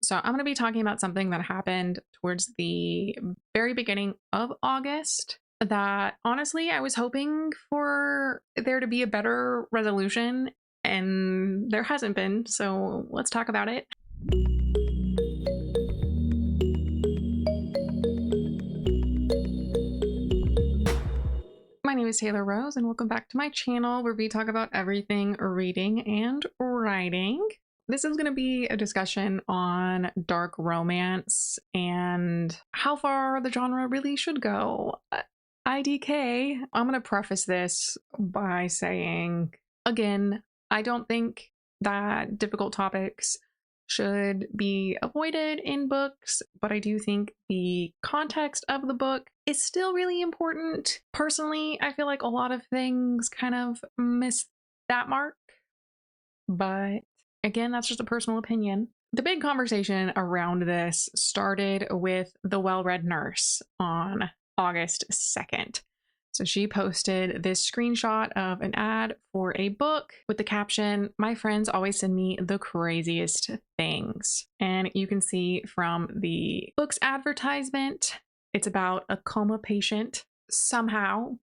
So I'm going to be talking about something that happened towards the very beginning of August that honestly I was hoping for there to be a better resolution, and there hasn't been. So let's talk about it. My name is Taylor Rose, and welcome back to my channel where we talk about everything reading and writing. This is going to be a discussion on dark romance and how far the genre really should go. IDK, I'm going to preface this by saying, again, I don't think that difficult topics should be avoided in books, but I do think the context of the book is still really important. Personally, I feel like a lot of things kind of miss that mark, but again, that's just a personal opinion. The big conversation around this started with the well-read nurse on August 2nd. So she posted this screenshot of an ad for a book with the caption, "My friends always send me the craziest things." And you can see from the book's advertisement, it's about a coma patient somehow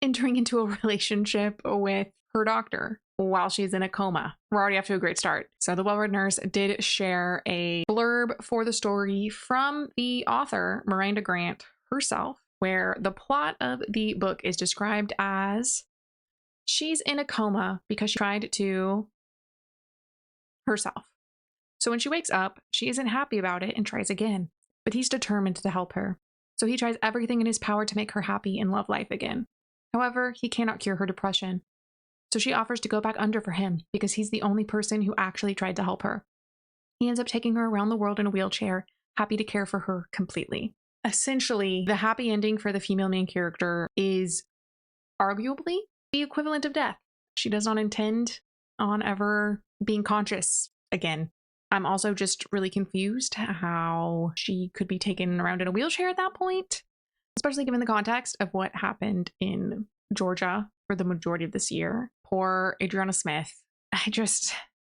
entering into a relationship with her doctor while she's in a coma. We're already off to a great start. So the well-read nurse did share a blurb for the story from the author, Miranda Grant herself, where the plot of the book is described as she's in a coma because she tried to herself. So when she wakes up, she isn't happy about it and tries again, but he's determined to help her. So he tries everything in his power to make her happy and love life again. However, he cannot cure her depression. So she offers to go back under for him because he's the only person who actually tried to help her. He ends up taking her around the world in a wheelchair, happy to care for her completely. Essentially, the happy ending for the female main character is arguably the equivalent of death. She does not intend on ever being conscious again. I'm also just really confused how she could be taken around in a wheelchair at that point, especially given the context of what happened in Georgia for the majority of this year. Poor Adriana Smith.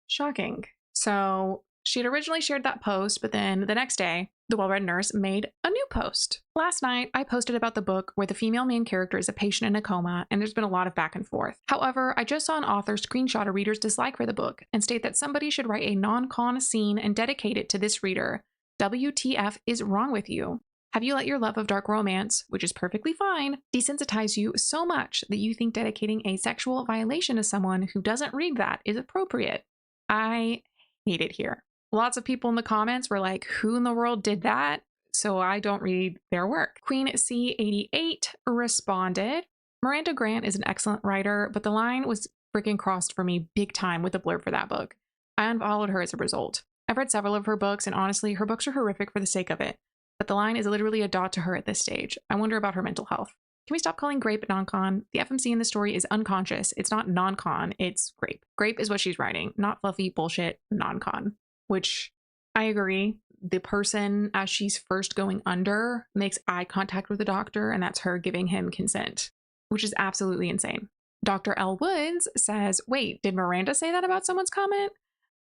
Shocking. So she had originally shared that post, but then the next day, the well-read nurse made a new post. Last night, I posted about the book where the female main character is a patient in a coma, and there's been a lot of back and forth. However, I just saw an author screenshot a reader's dislike for the book and state that somebody should write a non-con scene and dedicate it to this reader. WTF is wrong with you? Have you let your love of dark romance, which is perfectly fine, desensitize you so much that you think dedicating a sexual violation to someone who doesn't read that is appropriate? I hate it here. Lots of people in the comments were like, who in the world did that? So I don't read their work. Queen C88 responded, Miranda Grant is an excellent writer, but the line was freaking crossed for me big time with the blurb for that book. I unfollowed her as a result. I've read several of her books, and honestly, her books are horrific for the sake of it. But the line is literally a dot to her at this stage. I wonder about her mental health. Can we stop calling Grape non-con? The FMC in the story is unconscious. It's not non-con, it's Grape. Grape is what she's writing, not fluffy bullshit non-con. Which I agree. The person, as she's first going under, makes eye contact with the doctor, and that's her giving him consent, which is absolutely insane. Dr. L. Woods says, wait, did Miranda say that about someone's comment?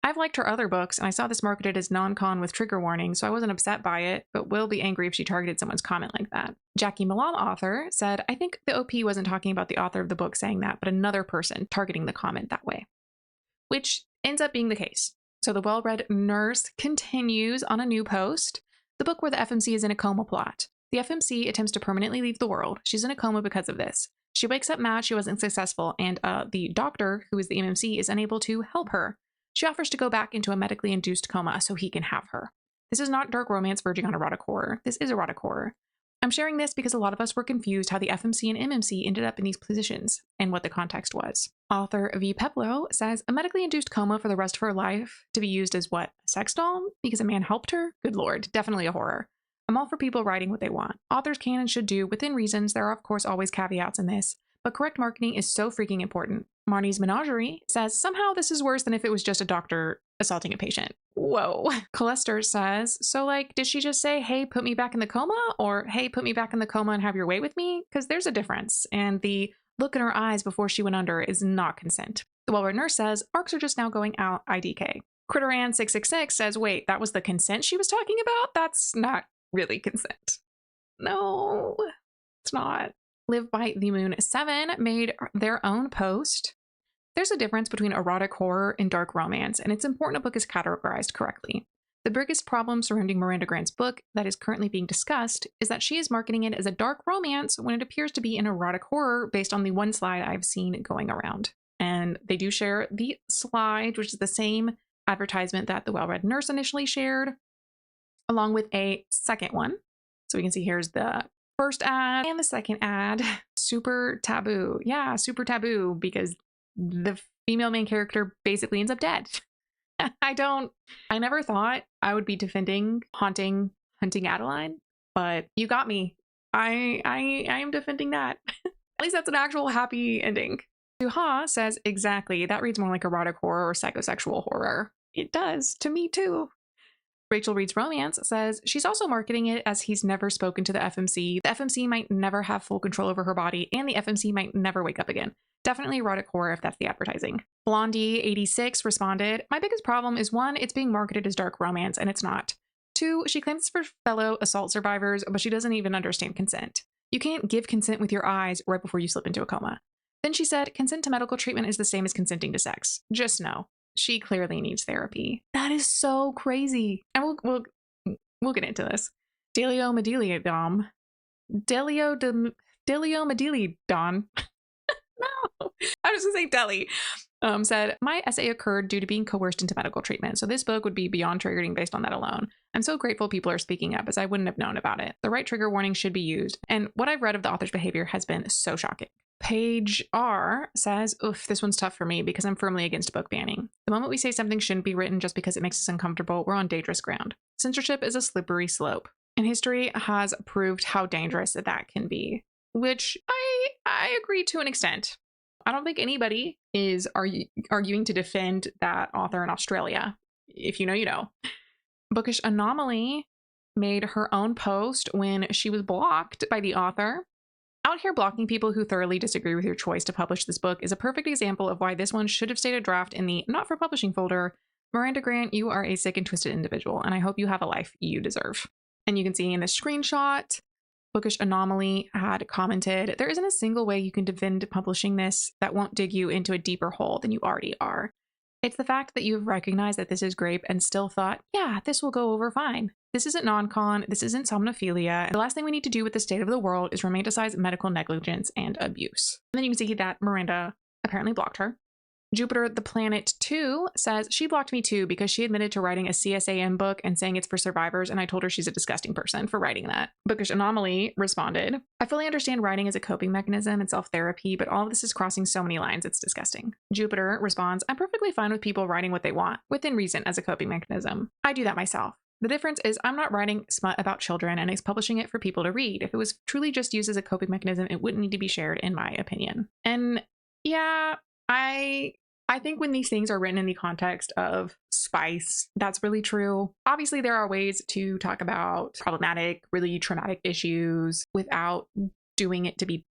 I've liked her other books, and I saw this marketed as non-con with trigger warning, so I wasn't upset by it, but will be angry if she targeted someone's comment like that. Jackie Malam, author, said, I think the OP wasn't talking about the author of the book saying that, but another person targeting the comment that way. Which ends up being the case. So the well-read nurse continues on a new post, the book where the FMC is in a coma plot. The FMC attempts to permanently leave the world. She's in a coma because of this. She wakes up mad she wasn't successful, and the doctor, who is the MMC, is unable to help her. She offers to go back into a medically induced coma so he can have her. This is not dark romance verging on erotic horror. This is erotic horror. I'm sharing this because a lot of us were confused how the FMC and MMC ended up in these positions and what the context was. Author V. Peplo says, a medically induced coma for the rest of her life to be used as what? A sex doll? Because a man helped her? Good lord, definitely a horror. I'm all for people writing what they want. Authors can and should do within reasons. There are of course always caveats in this, but correct marketing is so freaking important. Marnie's Menagerie says, somehow this is worse than if it was just a doctor assaulting a patient. Whoa. Colester says, so like, did she just say, hey, put me back in the coma? Or, hey, put me back in the coma and have your way with me? Because there's a difference. And the look in her eyes before she went under is not consent. The well-read nurse says, arcs are just now going out IDK. Critteran666 says, wait, that was the consent she was talking about? That's not really consent. No, it's not. Live by the Moon 7 made their own post. There's a difference between erotic horror and dark romance, and it's important a book is categorized correctly. The biggest problem surrounding Miranda Grant's book that is currently being discussed is that she is marketing it as a dark romance when it appears to be an erotic horror based on the one slide I've seen going around. And they do share the slide, which is the same advertisement that the Well-Read Nurse initially shared, along with a second one. So we can see here's the first ad and the second ad. Super taboo. Yeah, super taboo because the female main character basically ends up dead. I never thought I would be defending hunting Adeline, but you got me. I am defending that. At least that's an actual happy ending. Suha says, exactly, that reads more like erotic horror or psychosexual horror. It does, to me too. Rachel Reads Romance says, she's also marketing it as he's never spoken to the FMC. The FMC might never have full control over her body, and the FMC might never wake up again. Definitely erotic horror if that's the advertising. Blondie86 responded, my biggest problem is 1, it's being marketed as dark romance, and it's not. 2, she claims it's for fellow assault survivors, but she doesn't even understand consent. You can't give consent with your eyes right before you slip into a coma. Then she said, consent to medical treatment is the same as consenting to sex. Just know. She clearly needs therapy. That is so crazy. And we'll get into this. Delio Mediliodon. No, I was gonna say Deli. Said, my essay occurred due to being coerced into medical treatment, so this book would be beyond triggering based on that alone. I'm so grateful people are speaking up, as I wouldn't have known about it. The right trigger warning should be used, and what I've read of the author's behavior has been so shocking. Page R says, oof, this one's tough for me because I'm firmly against book banning. The moment we say something shouldn't be written just because it makes us uncomfortable, we're on dangerous ground. Censorship is a slippery slope, and history has proved how dangerous that can be, which I agree to an extent. I don't think anybody is arguing to defend that author in Australia. If you know, you know. Bookish Anomaly made her own post when she was blocked by the author. Out here blocking people who thoroughly disagree with your choice to publish this book is a perfect example of why this one should have stayed a draft in the not for publishing folder. Miranda Grant, you are a sick and twisted individual, and I hope you have a life you deserve. And you can see in this screenshot, Bookish Anomaly had commented, there isn't a single way you can defend publishing this that won't dig you into a deeper hole than you already are. It's the fact that you've recognized that this is grape and still thought, yeah, this will go over fine. This isn't non-con, this isn't somnophilia. The last thing we need to do with the state of the world is romanticize medical negligence and abuse. And then you can see that Miranda apparently blocked her. Jupiter the Planet 2 says, she blocked me too because she admitted to writing a CSAM book and saying it's for survivors, and I told her she's a disgusting person for writing that. Bookish Anomaly responded, I fully understand writing as a coping mechanism and self-therapy, but all of this is crossing so many lines, it's disgusting. Jupiter responds, I'm perfectly fine with people writing what they want, within reason, as a coping mechanism. I do that myself. The difference is I'm not writing smut about children and publishing it for people to read. If it was truly just used as a coping mechanism, it wouldn't need to be shared, in my opinion. And yeah, I think when these things are written in the context of spice, that's really true. Obviously, there are ways to talk about problematic, really traumatic issues without doing it to be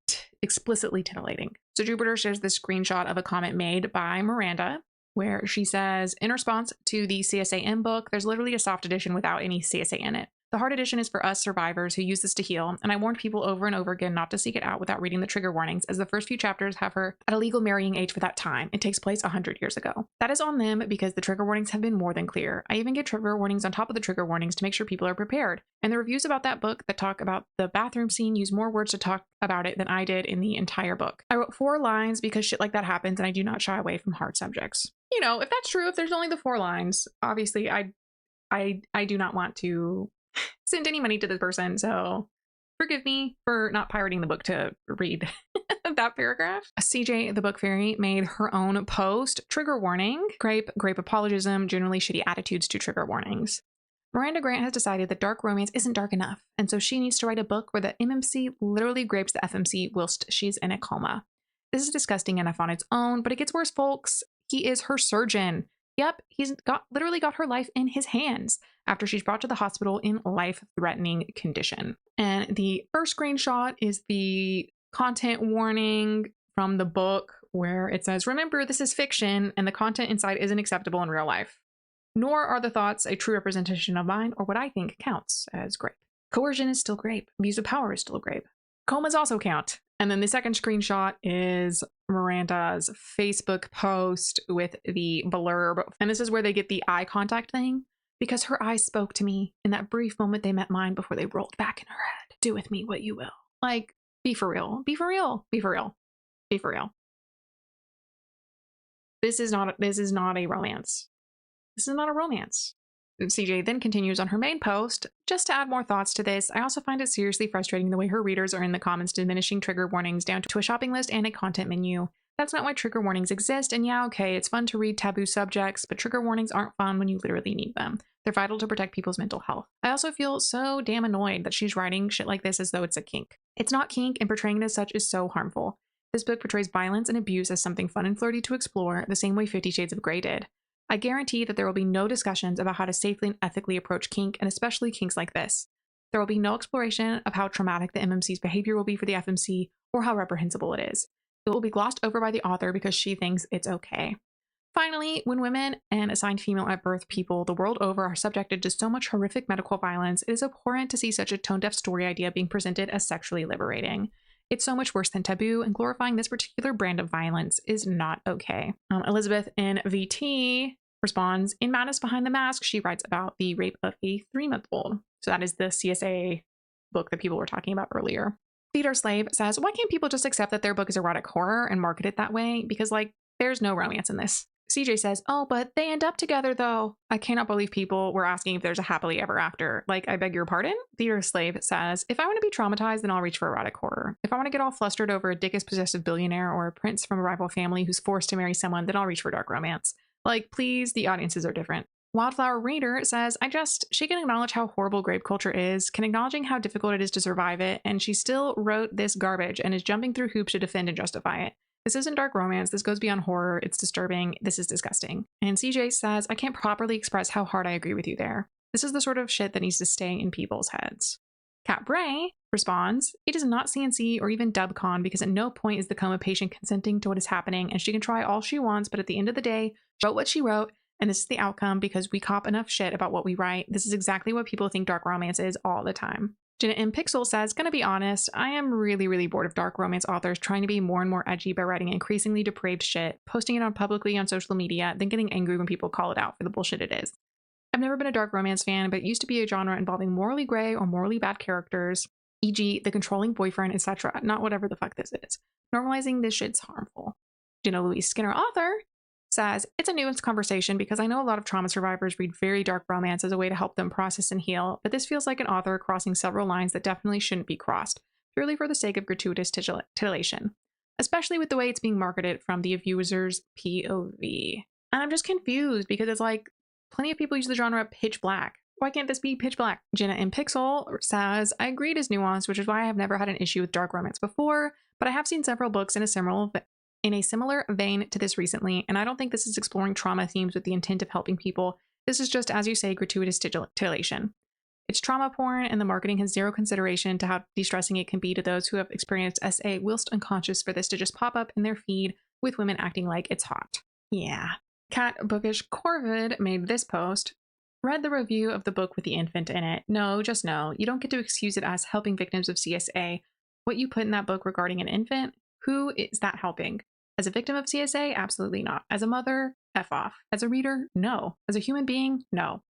explicitly titillating. So Jupiter shares this screenshot of a comment made by Miranda, where she says, in response to the CSAM book, there's literally a soft edition without any CSA in it. The hard edition is for us survivors who use this to heal, and I warned people over and over again not to seek it out without reading the trigger warnings, as the first few chapters have her at a legal marrying age for that time. It takes place 100 years ago. That is on them because the trigger warnings have been more than clear. I even get trigger warnings on top of the trigger warnings to make sure people are prepared. And the reviews about that book that talk about the bathroom scene use more words to talk about it than I did in the entire book. I wrote 4 lines because shit like that happens, and I do not shy away from hard subjects. You know, if that's true, if there's only the 4 lines, obviously I do not want to send any money to this person, so forgive me for not pirating the book to read that paragraph. CJ the Book Fairy made her own post, trigger warning, grape apologism, generally shitty attitudes to trigger warnings. Miranda Grant has decided that dark romance isn't dark enough, and so she needs to write a book where the MMC literally grapes the FMC whilst she's in a coma. This is disgusting enough on its own, but it gets worse, folks. He is her surgeon. Yep, he's literally got her life in his hands after she's brought to the hospital in life-threatening condition. And the first screenshot is the content warning from the book where it says, remember, this is fiction and the content inside isn't acceptable in real life. Nor are the thoughts a true representation of mine or what I think counts as grape. Coercion is still grape. Abuse of power is still grape. Comas also count. And then the second screenshot is Miranda's Facebook post with the blurb. And this is where they get the eye contact thing, because her eyes spoke to me in that brief moment they met mine before they rolled back in her head. Do with me what you will. Like, be for real. Be for real. Be for real. Be for real. This is not a romance. This is not a romance. CJ then continues on her main post. Just to add more thoughts to this, I also find it seriously frustrating the way her readers are in the comments diminishing trigger warnings down to a shopping list and a content menu. That's not why trigger warnings exist, and yeah, okay, it's fun to read taboo subjects, but trigger warnings aren't fun when you literally need them. They're vital to protect people's mental health. I also feel so damn annoyed that she's writing shit like this as though it's a kink. It's not kink, and portraying it as such is so harmful. This book portrays violence and abuse as something fun and flirty to explore, the same way 50 Shades of Grey did. I guarantee that there will be no discussions about how to safely and ethically approach kink, and especially kinks like this. There will be no exploration of how traumatic the MMC's behavior will be for the FMC or how reprehensible it is. It will be glossed over by the author because she thinks it's okay. Finally, when women and assigned female at birth people the world over are subjected to so much horrific medical violence, it is abhorrent to see such a tone-deaf story idea being presented as sexually liberating. It's so much worse than taboo, and glorifying this particular brand of violence is not okay. Elizabeth in VT responds, in Madness Behind the Mask, she writes about the rape of a 3-month-old. So that is the CSA book that people were talking about earlier. Theodore Slave says, why can't people just accept that their book is erotic horror and market it that way? Because, like, there's no romance in this. CJ says, oh, but they end up together, though. I cannot believe people were asking if there's a happily ever after. Like, I beg your pardon? Theodore Slave says, if I want to be traumatized, then I'll reach for erotic horror. If I want to get all flustered over a dickish possessive billionaire or a prince from a rival family who's forced to marry someone, then I'll reach for dark romance. Like, please, the audiences are different. Wildflower Reader says, she can acknowledge how horrible grape culture is, can acknowledging how difficult it is to survive it, and she still wrote this garbage and is jumping through hoops to defend and justify it. This isn't dark romance. This goes beyond horror. It's disturbing. This is disgusting. And CJ says, I can't properly express how hard I agree with you there. This is the sort of shit that needs to stay in people's heads. Kat Bray responds, it is not CNC or even DubCon because at no point is the coma patient consenting to what is happening, and she can try all she wants, but at the end of the day, she wrote what she wrote, and this is the outcome because we cop enough shit about what we write. This is exactly what people think dark romance is all the time. Jenna M. Pixel says, gonna be honest, I am really bored of dark romance authors trying to be more and more edgy by writing increasingly depraved shit, posting it publicly on social media, then getting angry when people call it out for the bullshit it is. I've never been a dark romance fan, but it used to be a genre involving morally gray or morally bad characters, e.g. the controlling boyfriend, etc., not whatever the fuck this is. Normalizing this shit's harmful. Jenna Louise Skinner, author, says, it's a nuanced conversation because I know a lot of trauma survivors read very dark romance as a way to help them process and heal, but this feels like an author crossing several lines that definitely shouldn't be crossed, purely for the sake of gratuitous titillation, especially with the way it's being marketed from the abuser's POV. And I'm just confused because it's like, plenty of people use the genre pitch black. Why can't this be pitch black? Jenna M. Pixel says, I agree it is nuanced, which is why I have never had an issue with dark romance before, but I have seen several books in a similar vein to this recently, and I don't think this is exploring trauma themes with the intent of helping people. This is just, as you say, gratuitous titillation. It's trauma porn, and the marketing has zero consideration to how distressing it can be to those who have experienced SA whilst unconscious for this to just pop up in their feed with women acting like it's hot. Yeah. Cat Bookish Corvid made this post. Read the review of the book with the infant in it. No, just no. You don't get to excuse it as helping victims of CSA. What you put in that book regarding an infant, who is that helping? As a victim of CSA, absolutely not. As a mother, F off. As a reader, no. As a human being, no.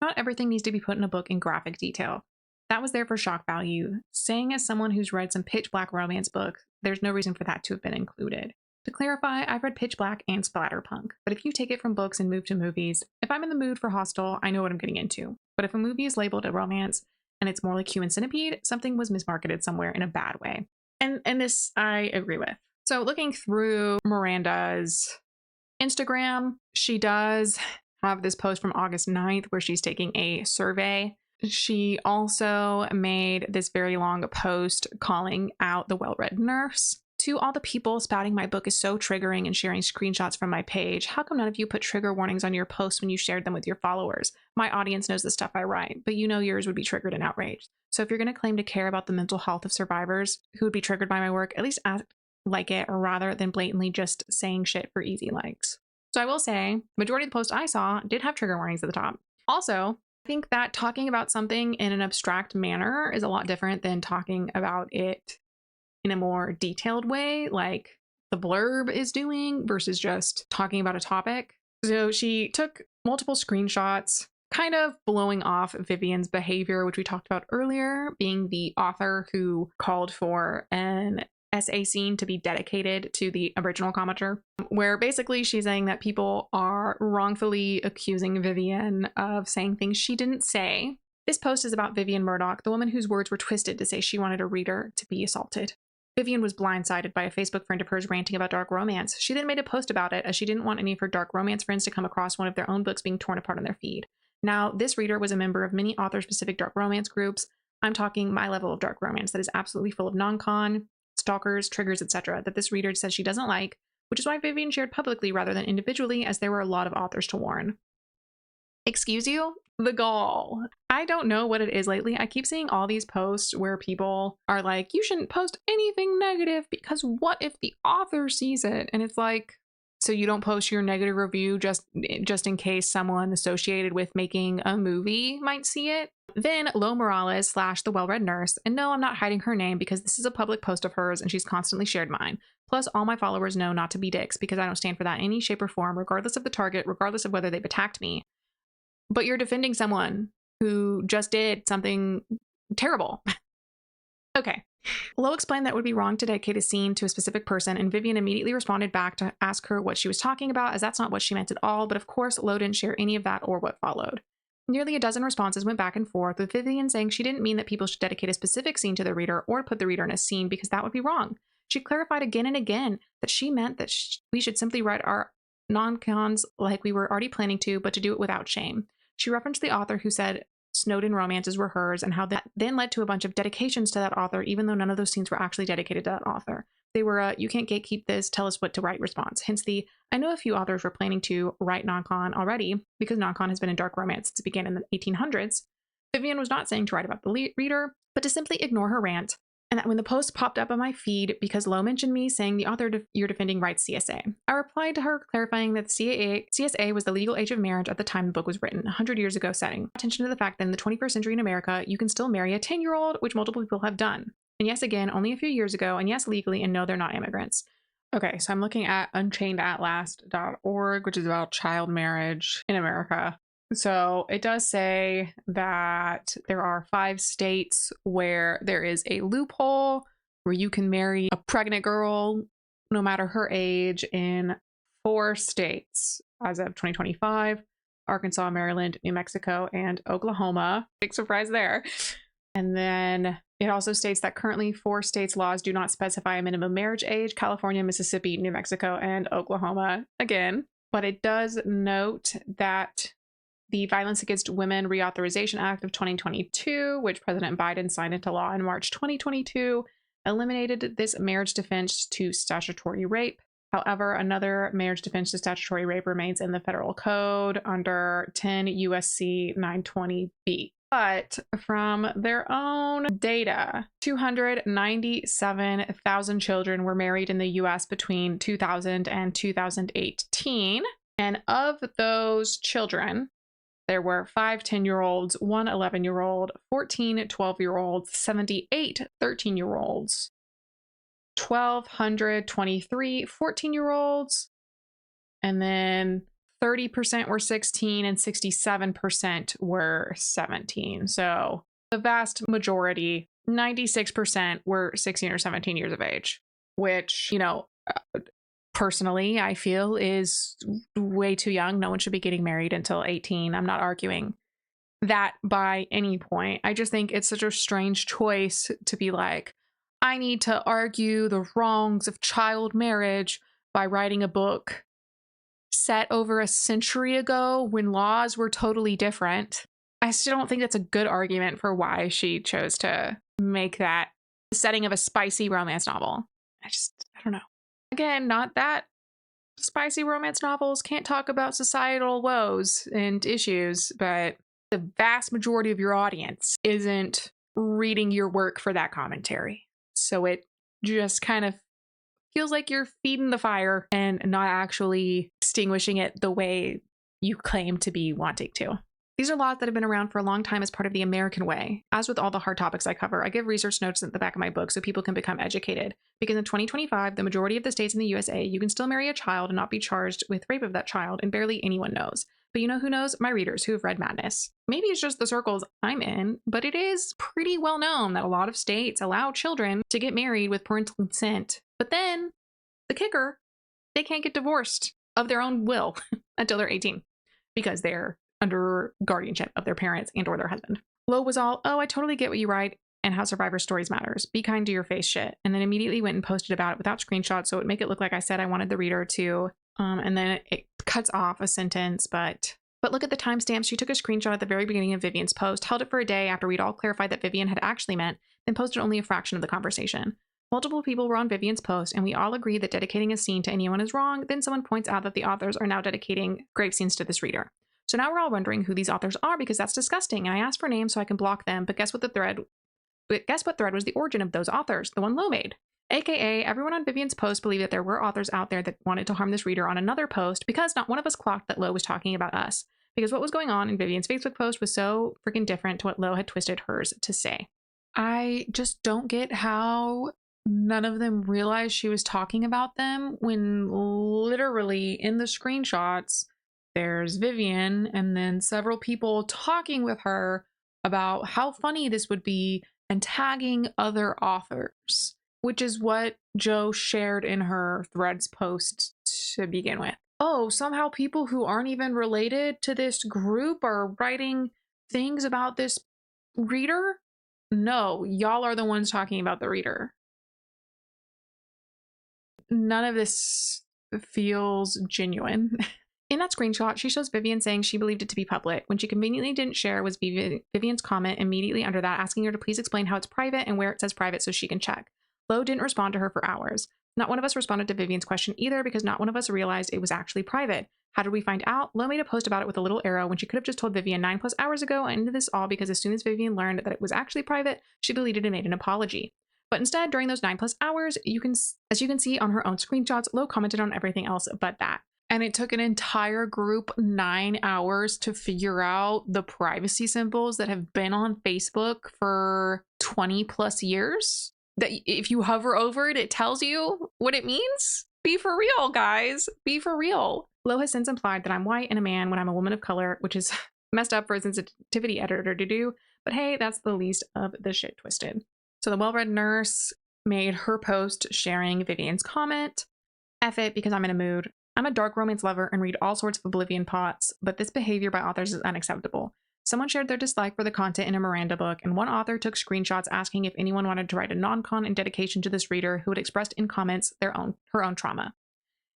Not everything needs to be put in a book in graphic detail. That was there for shock value. Saying as someone who's read some pitch black romance books, there's no reason for that to have been included. To clarify, I've read pitch black and splatterpunk, but if you take it from books and move to movies, if I'm in the mood for Hostel, I know what I'm getting into. But if a movie is labeled a romance and it's more like Human Centipede, something was mismarketed somewhere in a bad way. And this I agree with. So looking through Miranda's Instagram, she does have this post from August 9th where she's taking a survey. She also made this very long post calling out the well-read nurse. To all the people spouting my book is so triggering and sharing screenshots from my page, how come none of you put trigger warnings on your posts when you shared them with your followers? My audience knows the stuff I write, but you know yours would be triggered and outraged. So if you're going to claim to care about the mental health of survivors who would be triggered by my work, at least act like it rather than blatantly just saying shit for easy likes. So I will say, majority of the posts I saw did have trigger warnings at the top. Also, I think that talking about something in an abstract manner is a lot different than talking about it in a more detailed way, like the blurb is doing, versus just talking about a topic. So she took multiple screenshots, kind of blowing off Vivian's behavior, which we talked about earlier, being the author who called for an essay scene to be dedicated to the original commenter, where basically she's saying that people are wrongfully accusing Vivian of saying things she didn't say. This post is about Vivian Murdoch, the woman whose words were twisted to say she wanted a reader to be assaulted. Vivian was blindsided by a Facebook friend of hers ranting about dark romance. She then made a post about it, as she didn't want any of her dark romance friends to come across one of their own books being torn apart on their feed. Now, this reader was a member of many author-specific dark romance groups. I'm talking my level of dark romance that is absolutely full of non-con, stalkers, triggers, etc. that this reader says she doesn't like, which is why Vivian shared publicly rather than individually, as there were a lot of authors to warn. Excuse you? The gall. I don't know what it is lately. I keep seeing all these posts where people are like, you shouldn't post anything negative because what if the author sees it? And it's like, so you don't post your negative review just in case someone associated with making a movie might see it? Then Lo Morales / the well-read nurse, and no, I'm not hiding her name because this is a public post of hers and she's constantly shared mine. Plus, all my followers know not to be dicks because I don't stand for that in any shape or form, regardless of the target, regardless of whether they've attacked me. But you're defending someone who just did something terrible. Okay. Lo explained that it would be wrong to dedicate a scene to a specific person, and Vivian immediately responded back to ask her what she was talking about, as that's not what she meant at all. But of course, Lo didn't share any of that or what followed. Nearly a dozen responses went back and forth, with Vivian saying she didn't mean that people should dedicate a specific scene to the reader or put the reader in a scene because that would be wrong. She clarified again and again that she meant that we should simply write our non-cons like we were already planning to, but to do it without shame. She referenced the author who said Snowden romances were hers, and how that then led to a bunch of dedications to that author, even though none of those scenes were actually dedicated to that author. They were you can't gatekeep this, tell us what to write response. Hence the, I know a few authors were planning to write non-con already, because non-con has been in dark romance since it began in the 1800s. Vivian was not saying to write about the reader, but to simply ignore her rant. And that when the post popped up on my feed because Lo mentioned me saying the author you're defending writes CSA, I replied to her clarifying that the CSA was the legal age of marriage at the time the book was written, 100 years ago, setting attention to the fact that in the 21st century in America, you can still marry a 10-year-old, which multiple people have done. And yes, again, only a few years ago, and yes, legally, and no, they're not immigrants. Okay, so I'm looking at unchainedatlast.org, which is about child marriage in America. So it does say that there are 5 states where there is a loophole where you can marry a pregnant girl, no matter her age, in 4 states as of 2025: Arkansas, Maryland, New Mexico, and Oklahoma. Big surprise there. And then it also states that currently 4 states' laws do not specify a minimum marriage age: California, Mississippi, New Mexico, and Oklahoma again. But it does note that the Violence Against Women Reauthorization Act of 2022, which President Biden signed into law in March 2022, eliminated this marriage defense to statutory rape. However, another marriage defense to statutory rape remains in the federal code under 10 USC 920B. But from their own data, 297,000 children were married in the US between 2000 and 2018. And of those children, there were 5 10-year-olds, 1 11-year-old, 14 12-year-olds, 78 13-year-olds, 1,223 14-year-olds, and then 30% were 16 and 67% were 17. So the vast majority, 96%, were 16 or 17 years of age, which, personally, I feel is way too young. No one should be getting married until 18. I'm not arguing that by any point. I just think it's such a strange choice to be like, I need to argue the wrongs of child marriage by writing a book set over a century ago when laws were totally different. I still don't think that's a good argument for why she chose to make that the setting of a spicy romance novel. I don't know. Again, not that spicy romance novels can't talk about societal woes and issues, but the vast majority of your audience isn't reading your work for that commentary. So it just kind of feels like you're feeding the fire and not actually extinguishing it the way you claim to be wanting to. These are laws that have been around for a long time as part of the American way. As with all the hard topics I cover, I give research notes at the back of my book so people can become educated. Because in 2025, the majority of the states in the USA, you can still marry a child and not be charged with rape of that child, and barely anyone knows. But you know who knows? My readers who have read Madness. Maybe it's just the circles I'm in, but it is pretty well known that a lot of states allow children to get married with parental consent. But then, the kicker, they can't get divorced of their own will until they're 18 because they're under guardianship of their parents and or their husband. Lo was all, oh, I totally get what you write and how survivor stories matters. Be kind to your face shit. And then immediately went and posted about it without screenshots so it would make it look like I said I wanted the reader to, and then it cuts off a sentence, but look at the timestamps. She took a screenshot at the very beginning of Vivian's post, held it for a day after we'd all clarified that Vivian had actually meant, then posted only a fraction of the conversation. Multiple people were on Vivian's post, and we all agree that dedicating a scene to anyone is wrong. Then someone points out that the authors are now dedicating grave scenes to this reader. So now we're all wondering who these authors are because that's disgusting. And I asked for names so I can block them, but guess what thread was the origin of those authors? The one Lo made. AKA, everyone on Vivian's post believed that there were authors out there that wanted to harm this reader on another post because not one of us clocked that Lo was talking about us. Because what was going on in Vivian's Facebook post was so freaking different to what Lo had twisted hers to say. I just don't get how none of them realized she was talking about them when literally in the screenshots, there's Vivian and then several people talking with her about how funny this would be and tagging other authors, which is what Jo shared in her Threads post to begin with. Oh, somehow people who aren't even related to this group are writing things about this reader? No, y'all are the ones talking about the reader. None of this feels genuine. In that screenshot, she shows Vivian saying she believed it to be public. When she conveniently didn't share was Vivian's comment immediately under that, asking her to please explain how it's private and where it says private so she can check. Lo didn't respond to her for hours. Not one of us responded to Vivian's question either because not one of us realized it was actually private. How did we find out? Lo made a post about it with a little arrow when she could have just told Vivian 9+ hours ago, and ended this all because as soon as Vivian learned that it was actually private, she deleted and made an apology. But instead, during those 9+ hours, as you can see on her own screenshots, Lo commented on everything else but that. And it took an entire group 9 hours to figure out the privacy symbols that have been on Facebook for 20+ years. That if you hover over it, it tells you what it means. Be for real, guys. Be for real. Lo has since implied that I'm white and a man when I'm a woman of color, which is messed up for a sensitivity editor to do. But hey, that's the least of the shit twisted. So the well-read nurse made her post sharing Vivian's comment. F it because I'm in a mood. I'm a dark romance lover and read all sorts of oblivion pots, but this behavior by authors is unacceptable. Someone shared their dislike for the content in a Miranda book, and one author took screenshots asking if anyone wanted to write a non-con in dedication to this reader who had expressed in comments her own trauma.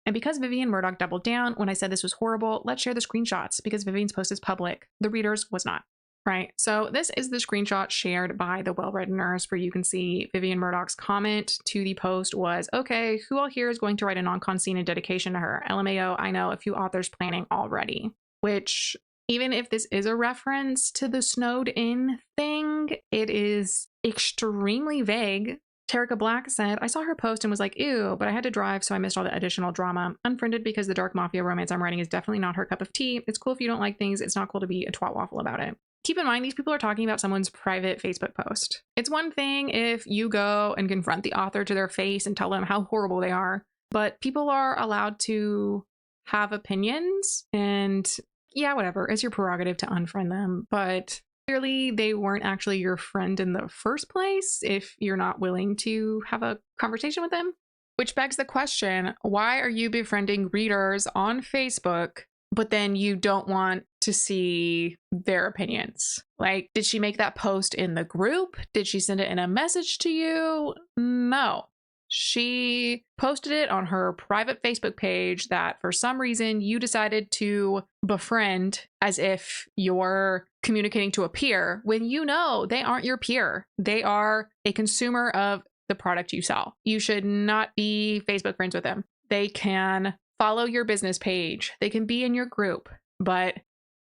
And because Vivian Murdoch doubled down when I said this was horrible, let's share the screenshots because Vivian's post is public. The reader's was not. Right, so this is the screenshot shared by the well-read nurse where you can see Vivian Murdoch's comment to the post was, okay, who all here is going to write a non-con scene in dedication to her? LMAO, I know a few authors planning already. Which, even if this is a reference to the snowed in thing, it is extremely vague. Terica Black said, I saw her post and was like, ew, but I had to drive, so I missed all the additional drama. Unfriended because the dark mafia romance I'm writing is definitely not her cup of tea. It's cool if you don't like things. It's not cool to be a twat waffle about it. Keep in mind, these people are talking about someone's private Facebook post. It's one thing if you go and confront the author to their face and tell them how horrible they are, but people are allowed to have opinions and yeah, whatever, it's your prerogative to unfriend them, but clearly they weren't actually your friend in the first place if you're not willing to have a conversation with them. Which begs the question, why are you befriending readers on Facebook but then you don't want to see their opinions? Like, did she make that post in the group? Did she send it in a message to you? No. She posted it on her private Facebook page that for some reason you decided to befriend as if you're communicating to a peer when you know they aren't your peer. They are a consumer of the product you sell. You should not be Facebook friends with them. They can follow your business page. They can be in your group. But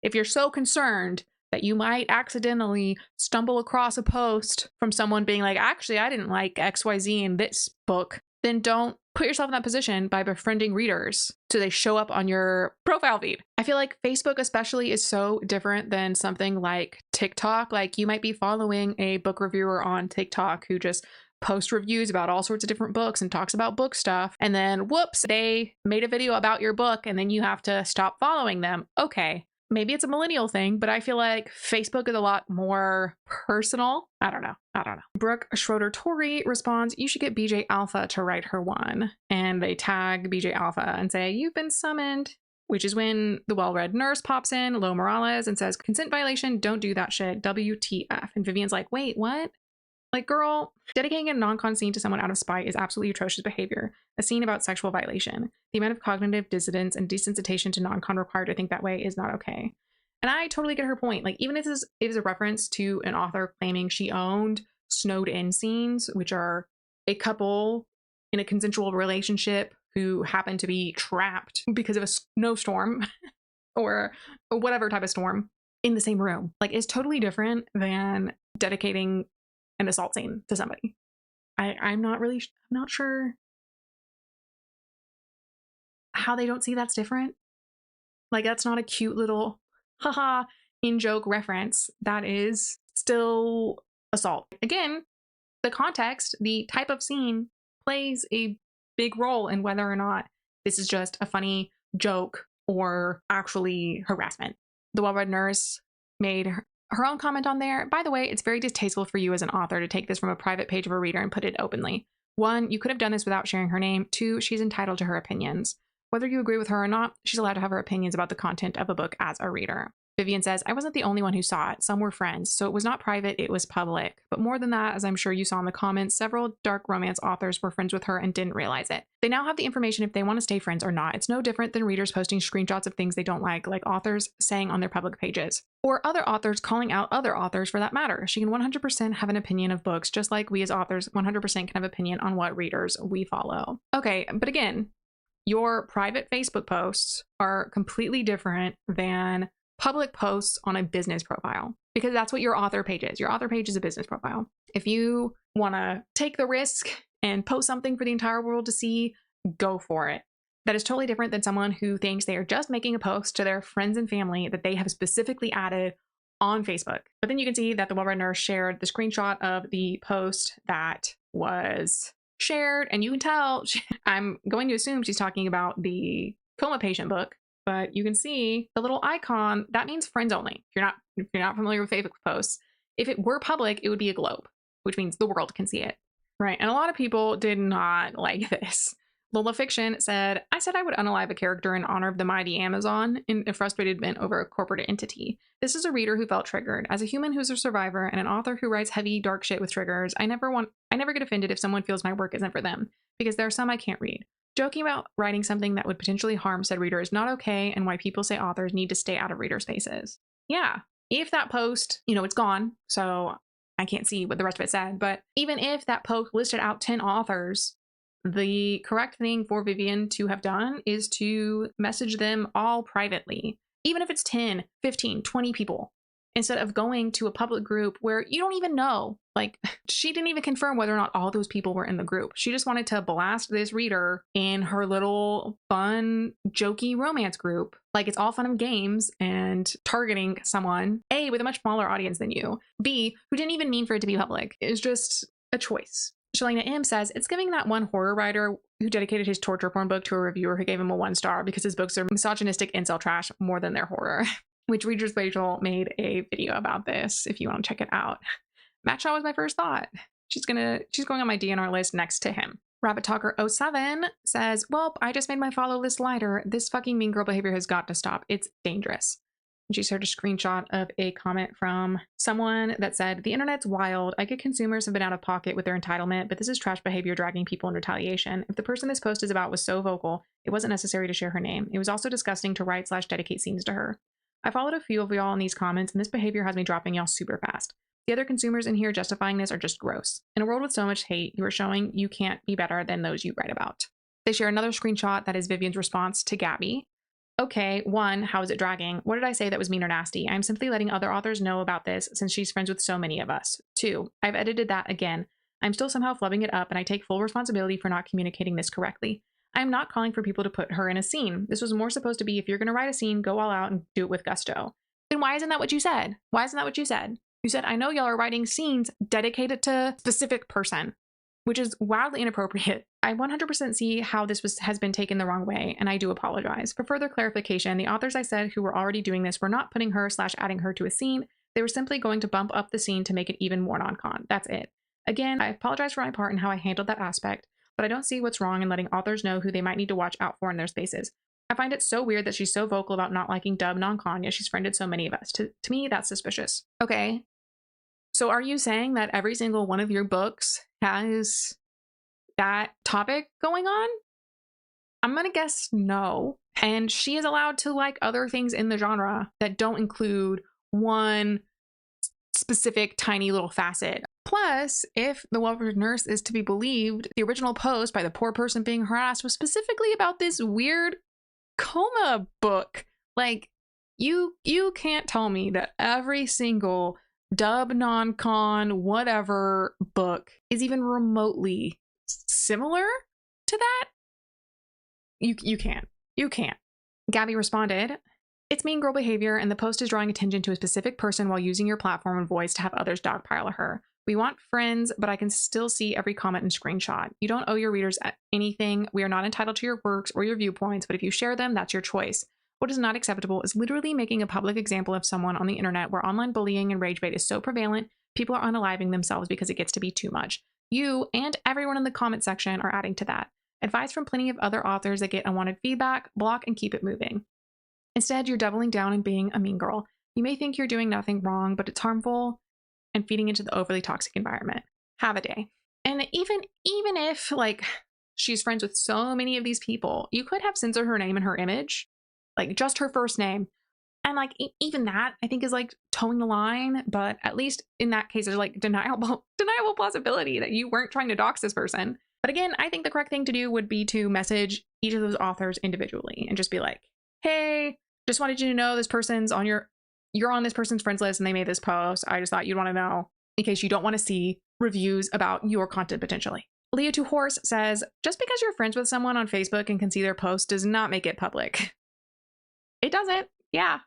if you're so concerned that you might accidentally stumble across a post from someone being like, actually, I didn't like XYZ in this book, then don't put yourself in that position by befriending readers so they show up on your profile feed. I feel like Facebook especially is so different than something like TikTok. Like you might be following a book reviewer on TikTok who just posts reviews about all sorts of different books and talks about book stuff. And then whoops, they made a video about your book and then you have to stop following them. Okay. Maybe it's a millennial thing, but I feel like Facebook is a lot more personal. I don't know. Brooke Schroeder-Torrey responds, you should get BJ Alpha to write her one. And they tag BJ Alpha and say, you've been summoned, which is when the well-read nurse pops in, Lo Morales, and says, consent violation, don't do that shit, WTF. And Vivian's like, wait, what? Like, girl, dedicating a non-con scene to someone out of spite is absolutely atrocious behavior. A scene about sexual violation. The amount of cognitive dissonance and desensitization to non-con required to think that way is not okay. And I totally get her point. Like, even if this is a reference to an author claiming she owned snowed-in scenes, which are a couple in a consensual relationship who happen to be trapped because of a snowstorm or whatever type of storm in the same room. Like, it's totally different than dedicating an assault scene to somebody. I'm not sure how they don't see that's different. Like, that's not a cute little haha in-joke reference. That is still assault. Again, the context, the type of scene plays a big role in whether or not this is just a funny joke or actually harassment. The well-read nurse made her own comment on there. By the way, it's very distasteful for you as an author to take this from a private page of a reader and put it openly. 1, you could have done this without sharing her name. 2, she's entitled to her opinions. Whether you agree with her or not, she's allowed to have her opinions about the content of a book as a reader. Vivian says, I wasn't the only one who saw it. Some were friends, so it was not private, it was public. But more than that, as I'm sure you saw in the comments, several dark romance authors were friends with her and didn't realize it. They now have the information if they want to stay friends or not. It's no different than readers posting screenshots of things they don't like authors saying on their public pages. Or other authors calling out other authors for that matter. She can 100% have an opinion of books, just like we as authors 100% can have opinion on what readers we follow. Okay, but again, your private Facebook posts are completely different than public posts on a business profile, because that's what your author page is. Your author page is a business profile. If you want to take the risk and post something for the entire world to see, go for it. That is totally different than someone who thinks they are just making a post to their friends and family that they have specifically added on Facebook. But then you can see that the well-read nurse shared the screenshot of the post that was shared, and you can tell I'm going to assume she's talking about the Coma patient book. But you can see the little icon, that means friends only. If you're not familiar with Facebook posts, if it were public, it would be a globe, which means the world can see it, right? And a lot of people did not like this. Lola Fiction said, I said I would unalive a character in honor of the mighty Amazon in a frustrated bent over a corporate entity. This is a reader who felt triggered. As a human who's a survivor and an author who writes heavy, dark shit with triggers, I never get offended if someone feels my work isn't for them, because there are some I can't read. Joking about writing something that would potentially harm said reader is not okay, and why people say authors need to stay out of reader spaces. Yeah, if that post, it's gone, so I can't see what the rest of it said, but even if that post listed out 10 authors, the correct thing for Vivian to have done is to message them all privately, even if it's 10, 15, 20 people, instead of going to a public group where you don't even know. Like, she didn't even confirm whether or not all those people were in the group. She just wanted to blast this reader in her little fun, jokey romance group. Like, it's all fun and games and targeting someone, A, with a much smaller audience than you, B, who didn't even mean for it to be public. It's just a choice. Shalina M says, it's giving that one horror writer who dedicated his torture porn book to a reviewer who gave him a 1 star because his books are misogynistic incel trash more than their horror. Which Reader's Rachel made a video about this if you want to check it out. Matt Shaw was my first thought. She's going on my DNR list next to him. Rabbit Talker 07 says, well, I just made my follow list lighter. This fucking mean girl behavior has got to stop. It's dangerous. And she shared a screenshot of a comment from someone that said, the internet's wild. I get consumers have been out of pocket with their entitlement, but this is trash behavior dragging people in retaliation. If the person this post is about was so vocal, it wasn't necessary to share her name. It was also disgusting to write/dedicate scenes to her. I followed a few of y'all in these comments, and this behavior has me dropping y'all super fast. The other consumers in here justifying this are just gross. In a world with so much hate, you are showing you can't be better than those you write about. They share another screenshot that is Vivian's response to Gabby. Okay, 1, how is it dragging? What did I say that was mean or nasty? I'm simply letting other authors know about this since she's friends with so many of us. 2, I've edited that again. I'm still somehow flubbing it up, and I take full responsibility for not communicating this correctly. I am not calling for people to put her in a scene. This was more supposed to be, if you're going to write a scene, go all out and do it with gusto. Then why isn't that what you said? Why isn't that what you said? You said, I know y'all are writing scenes dedicated to a specific person, which is wildly inappropriate. I 100% see how this has been taken the wrong way, and I do apologize. For further clarification, the authors I said who were already doing this were not putting her / adding her to a scene. They were simply going to bump up the scene to make it even more non-con. That's it. Again, I apologize for my part and how I handled that aspect, but I don't see what's wrong in letting authors know who they might need to watch out for in their spaces. I find it so weird that she's so vocal about not liking dub non-con, yet she's friended so many of us. To me, that's suspicious. Okay, so are you saying that every single one of your books has that topic going on? I'm gonna guess no. And she is allowed to like other things in the genre that don't include one specific tiny little facet. Plus, if the well-read nurse is to be believed, the original post by the poor person being harassed was specifically about this weird Coma book. Like, you can't tell me that every single dub non-con whatever book is even remotely similar to that. You can't. Gabby responded, "It's mean girl behavior, and the post is drawing attention to a specific person while using your platform and voice to have others dogpile her. We want friends, but I can still see every comment and screenshot. You don't owe your readers anything. We are not entitled to your works or your viewpoints, but if you share them, that's your choice. What is not acceptable is literally making a public example of someone on the internet where online bullying and rage bait is so prevalent, people are unaliving themselves because it gets to be too much. You and everyone in the comment section are adding to that. Advice from plenty of other authors that get unwanted feedback, block and keep it moving. Instead, you're doubling down and being a mean girl. You may think you're doing nothing wrong, but it's harmful and feeding into the overly toxic environment. Have a day." And even if like she's friends with so many of these people, you could have censored her name and her image, like just her first name. And like even that I think is like towing the line, but at least in that case there's like deniable plausibility that you weren't trying to dox this person. But again, I think the correct thing to do would be to message each of those authors individually and just be like, "Hey, just wanted you to know this person's on you're on this person's friends list and they made this post. I just thought you'd want to know in case you don't want to see reviews about your content potentially." Leah to Horse says, "Just because you're friends with someone on Facebook and can see their post does not make it public." It doesn't. Yeah.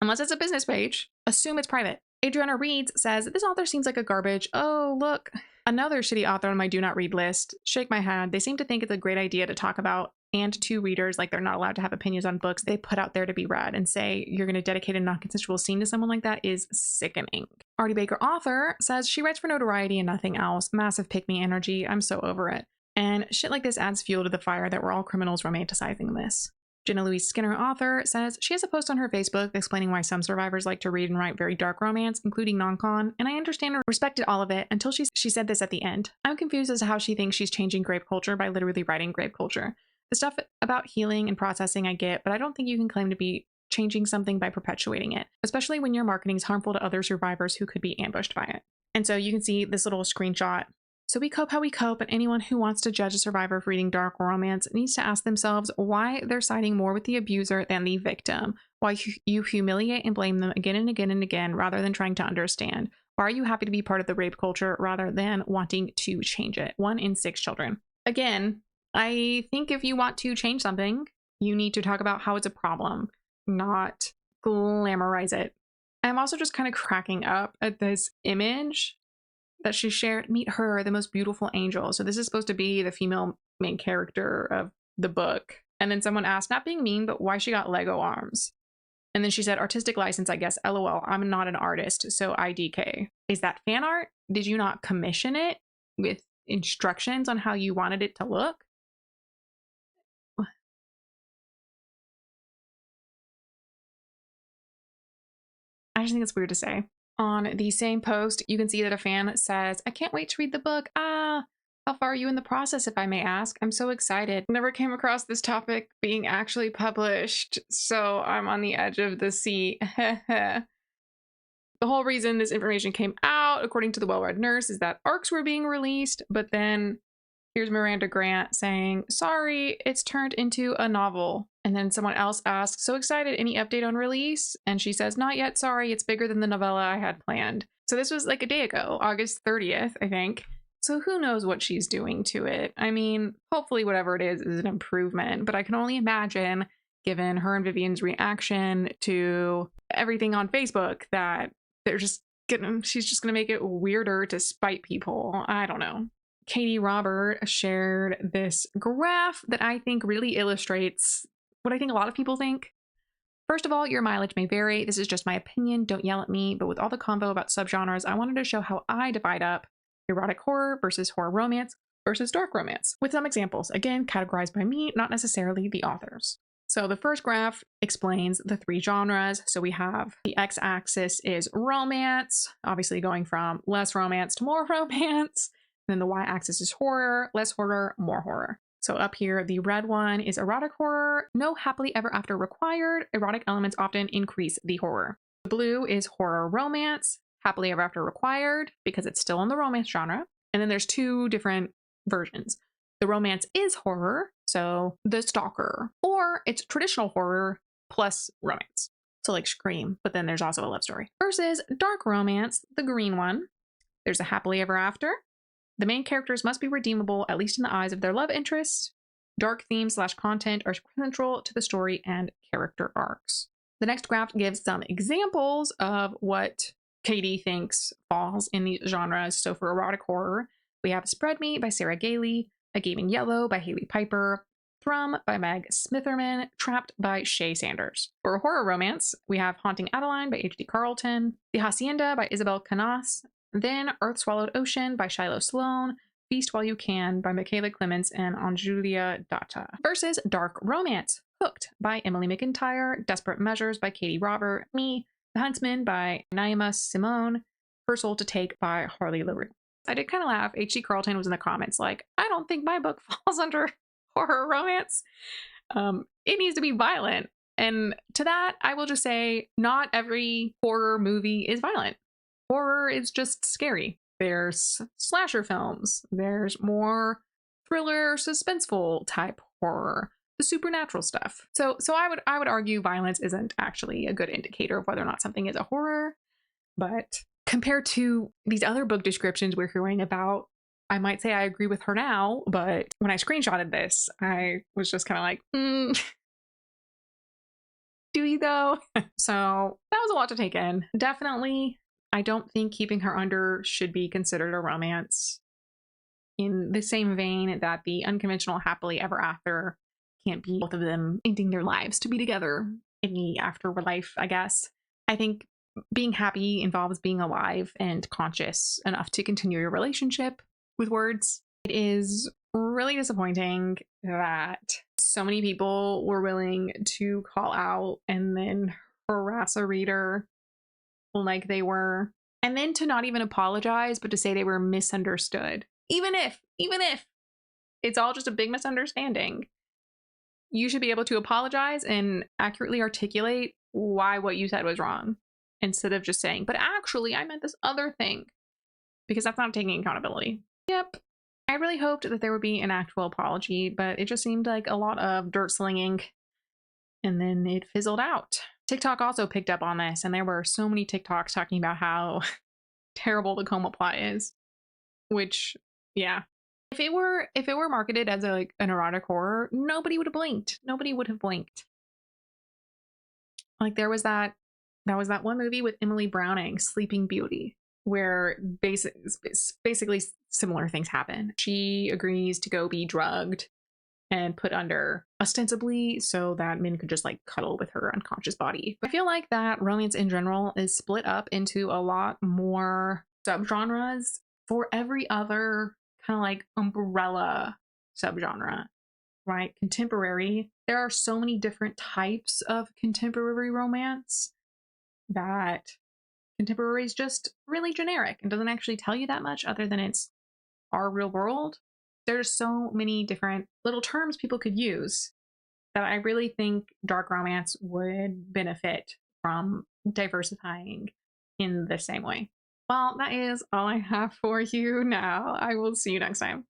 Unless it's a business page. Assume it's private. Adriana Reeds says, "This author seems like a garbage. Oh, look, another shitty author on my do not read list. Shake my head. They seem to think it's a great idea to talk about and to readers like they're not allowed to have opinions on books they put out there to be read, and say you're going to dedicate a non-consensual scene to someone like that is sickening." Artie Baker author says, "She writes for notoriety and nothing else. Massive pick-me energy. I'm so over it. And shit like this adds fuel to the fire that we're all criminals romanticizing this." Jenna Louise Skinner author says she has a post on her Facebook explaining why some survivors like to read and write very dark romance, including non-con, and I understand and respected all of it until she said this at the end. "I'm confused as to how she thinks she's changing grape culture by literally writing grape culture. The stuff about healing and processing I get, but I don't think you can claim to be changing something by perpetuating it, especially when your marketing is harmful to other survivors who could be ambushed by it." And so you can see this little screenshot. "So we cope how we cope, and anyone who wants to judge a survivor for reading dark romance needs to ask themselves why they're siding more with the abuser than the victim, why you humiliate and blame them again and again and again rather than trying to understand. Why are you happy to be part of the rape culture rather than wanting to change it? 1 in 6 children. Again, I think if you want to change something, you need to talk about how it's a problem, not glamorize it. I'm also just kind of cracking up at this image that she shared. "Meet her, the most beautiful angel." So this is supposed to be the female main character of the book. And then someone asked, not being mean, but why she got Lego arms. And then she said, "Artistic license, I guess. LOL, I'm not an artist, so IDK." Is that fan art? Did you not commission it with instructions on how you wanted it to look? I just think it's weird to say. On the same post, you can see that a fan says, "I can't wait to read the book. How far are you in the process, if I may ask? I'm so excited. Never came across this topic being actually published, so I'm on the edge of the seat." The whole reason this information came out, according to the well-read nurse, is that arcs were being released, but then here's Miranda Grant saying, "Sorry, it's turned into a novel." And then someone else asks, "So excited, any update on release?" And she says, "Not yet, sorry, it's bigger than the novella I had planned." So this was like a day ago, August 30th, I think. So who knows what she's doing to it? I mean, hopefully whatever it is an improvement, but I can only imagine, given her and Vivian's reaction to everything on Facebook, that she's just gonna make it weirder to spite people. I don't know. Katie Robert shared this graph that I think really illustrates what I think a lot of people think. First of all, your mileage may vary. This is just my opinion. Don't yell at me. But with all the convo about subgenres, I wanted to show how I divide up erotic horror versus horror romance versus dark romance, with some examples, again, categorized by me, not necessarily the authors. So the first graph explains the three genres. So we have the x-axis is romance, obviously going from less romance to more romance. And then the y-axis is horror, less horror, more horror. So up here, the red one is erotic horror. No happily ever after required. Erotic elements often increase the horror. The blue is horror romance, happily ever after required, because it's still in the romance genre. And then there's two different versions. The romance is horror, so The Stalker, or it's traditional horror plus romance. So like Scream, but then there's also a love story. Versus dark romance, the green one. There's a happily ever after. The main characters must be redeemable, at least in the eyes of their love interests. Dark themes / content are central to the story and character arcs. The next graph gives some examples of what Katie thinks falls in these genres. So for erotic horror, we have Spread Me by Sarah Gailey, A Game in Yellow by Haley Piper, Thrum by Meg Smitherman, Trapped by Shay Sanders. For horror romance, we have Haunting Adeline by H.D. Carlton, The Hacienda by Isabel Canas, then Earth Swallowed Ocean by Shiloh Sloan, Feast While You Can by Michaela Clements and Anjulia Datta. Versus dark romance, Hooked by Emily McIntyre, Desperate Measures by Katie Robert, Me, The Huntsman by Naima Simone, Her Soul to Take by Harley LaRue. I did kind of laugh. H.D. Carlton was in the comments like, I don't think my book falls under horror romance. It needs to be violent. And to that, I will just say, not every horror movie is violent. Horror is just scary. There's slasher films. There's more thriller, suspenseful type horror, the supernatural stuff. So I would argue violence isn't actually a good indicator of whether or not something is a horror. But compared to these other book descriptions we're hearing about, I might say I agree with her now, but when I screenshotted this, I was just kind of like, do you though? So that was a lot to take in. Definitely, I don't think Keeping Her Under should be considered a romance, in the same vein that the unconventional happily ever after can't be both of them ending their lives to be together in the afterlife, I guess. I think being happy involves being alive and conscious enough to continue your relationship with words. It is really disappointing that so many people were willing to call out and then harass a reader like they were, and then to not even apologize, but to say they were misunderstood. Even if it's all just a big misunderstanding, you should be able to apologize and accurately articulate why what you said was wrong, instead of just saying, but actually I meant this other thing, because that's not taking accountability. Yep. I really hoped that there would be an actual apology, but it just seemed like a lot of dirt slinging, and then it fizzled out. TikTok also picked up on this, and there were so many TikToks talking about how terrible the Coma plot is. Which, yeah, if it were marketed as an erotic horror, nobody would have blinked. Nobody would have blinked. Like there was that one movie with Emily Browning, Sleeping Beauty, where basically similar things happen. She agrees to go be drugged and put under, ostensibly so that men could just like cuddle with her unconscious body. I feel like that romance in general is split up into a lot more subgenres for every other kind of like umbrella subgenre, right? Contemporary. There are so many different types of contemporary romance that contemporary is just really generic and doesn't actually tell you that much other than it's our real world. There's so many different little terms people could use that I really think dark romance would benefit from diversifying in the same way. Well, that is all I have for you now. I will see you next time.